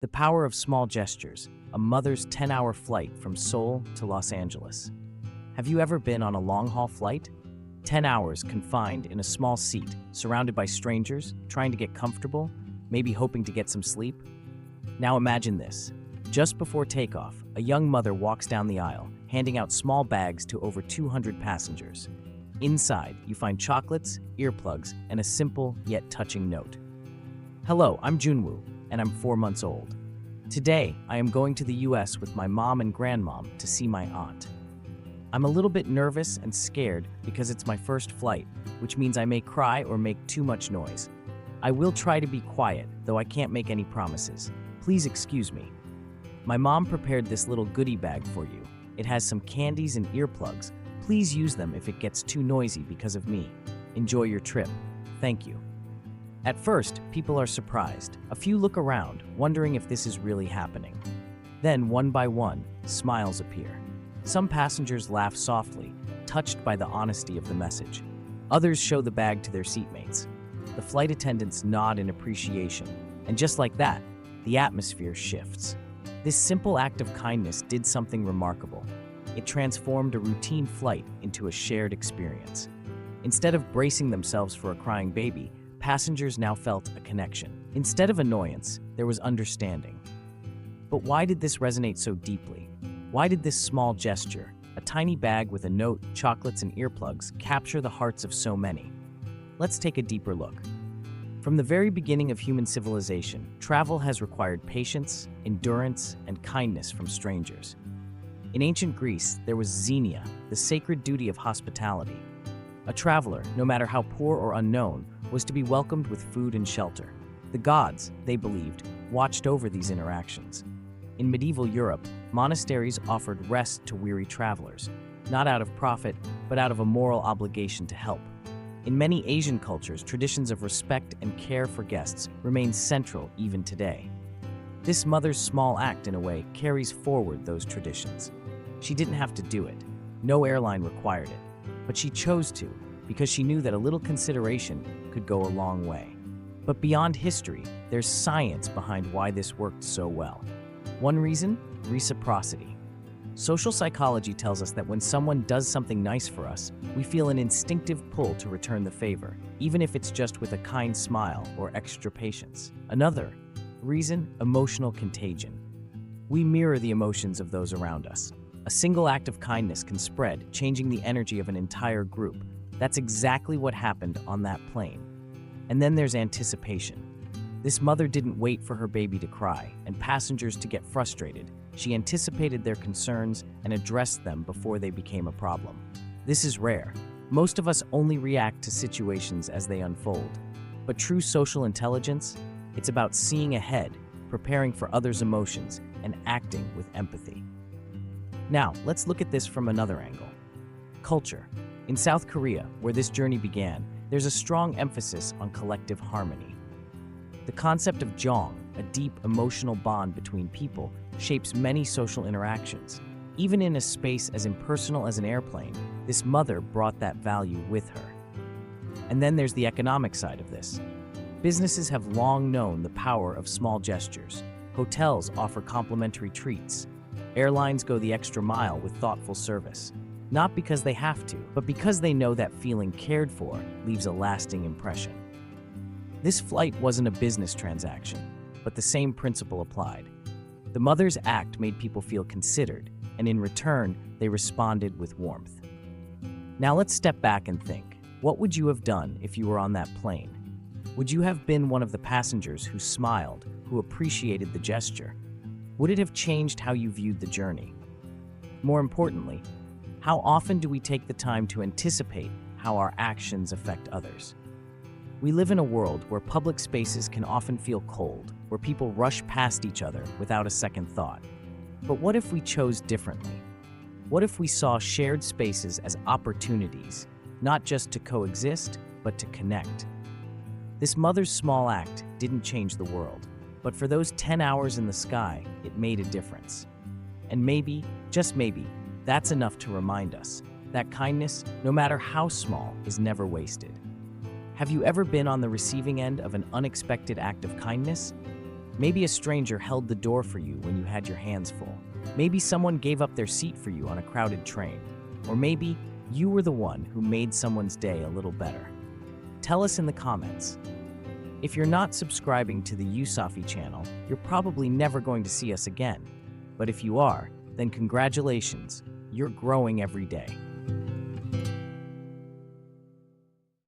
The power of small gestures, a mother's 10-hour flight from Seoul to Los Angeles. Have you ever been on a long-haul flight? 10 hours confined in a small seat, surrounded by strangers, trying to get comfortable, maybe hoping to get some sleep? Now imagine this. Just before takeoff, a young mother walks down the aisle, handing out small bags to over 200 passengers. Inside, you find chocolates, earplugs, and a simple yet touching note. Hello, I'm Junwoo, and I'm 4 months old. Today, I am going to the US with my mom and grandmom to see my aunt. I'm a little bit nervous and scared because it's my first flight, which means I may cry or make too much noise. I will try to be quiet, though I can't make any promises. Please excuse me. My mom prepared this little goodie bag for you. It has some candies and earplugs. Please use them if it gets too noisy because of me. Enjoy your trip. Thank you. At first, people are surprised. A few look around, wondering if this is really happening. Then, one by one, smiles appear. Some passengers laugh softly, touched by the honesty of the message. Others show the bag to their seatmates. The flight attendants nod in appreciation, and just like that, the atmosphere shifts. This simple act of kindness did something remarkable. It transformed a routine flight into a shared experience. Instead of bracing themselves for a crying baby, passengers now felt a connection. Instead of annoyance, there was understanding. But why did this resonate so deeply? Why did this small gesture, a tiny bag with a note, chocolates, and earplugs, capture the hearts of so many? Let's take a deeper look. From the very beginning of human civilization, travel has required patience, endurance, and kindness from strangers. In ancient Greece, there was xenia, the sacred duty of hospitality. A traveler, no matter how poor or unknown, was to be welcomed with food and shelter. The gods, they believed, watched over these interactions. In medieval Europe, monasteries offered rest to weary travelers, not out of profit, but out of a moral obligation to help. In many Asian cultures, traditions of respect and care for guests remain central even today. This mother's small act, in a way, carries forward those traditions. She didn't have to do it. No airline required it. But she chose to, because she knew that a little consideration could go a long way. But beyond history, there's science behind why this worked so well. One reason? Reciprocity. Social psychology tells us that when someone does something nice for us, we feel an instinctive pull to return the favor, even if it's just with a kind smile or extra patience. Another reason? Emotional contagion. We mirror the emotions of those around us. A single act of kindness can spread, changing the energy of an entire group. That's exactly what happened on that plane. And then there's anticipation. This mother didn't wait for her baby to cry and passengers to get frustrated. She anticipated their concerns and addressed them before they became a problem. This is rare. Most of us only react to situations as they unfold. But true social intelligence, it's about seeing ahead, preparing for others' emotions, and acting with empathy. Now, let's look at this from another angle. Culture. In South Korea, where this journey began, there's a strong emphasis on collective harmony. The concept of jong, a deep emotional bond between people, shapes many social interactions. Even in a space as impersonal as an airplane, this mother brought that value with her. And then there's the economic side of this. Businesses have long known the power of small gestures. Hotels offer complimentary treats. Airlines go the extra mile with thoughtful service. Not because they have to, but because they know that feeling cared for leaves a lasting impression. This flight wasn't a business transaction, but the same principle applied. The mother's act made people feel considered, and in return, they responded with warmth. Now let's step back and think. What would you have done if you were on that plane? Would you have been one of the passengers who smiled, who appreciated the gesture? Would it have changed how you viewed the journey? More importantly, how often do we take the time to anticipate how our actions affect others? We live in a world where public spaces can often feel cold, where people rush past each other without a second thought. But what if we chose differently? What if we saw shared spaces as opportunities, not just to coexist, but to connect? This mother's small act didn't change the world, but for those 10 hours in the sky, it made a difference. And maybe, just maybe, that's enough to remind us that kindness, no matter how small, is never wasted. Have you ever been on the receiving end of an unexpected act of kindness? Maybe a stranger held the door for you when you had your hands full. Maybe someone gave up their seat for you on a crowded train. Or maybe you were the one who made someone's day a little better. Tell us in the comments. If you're not subscribing to the Yusafi channel, you're probably never going to see us again. But if you are, then congratulations, you're growing every day.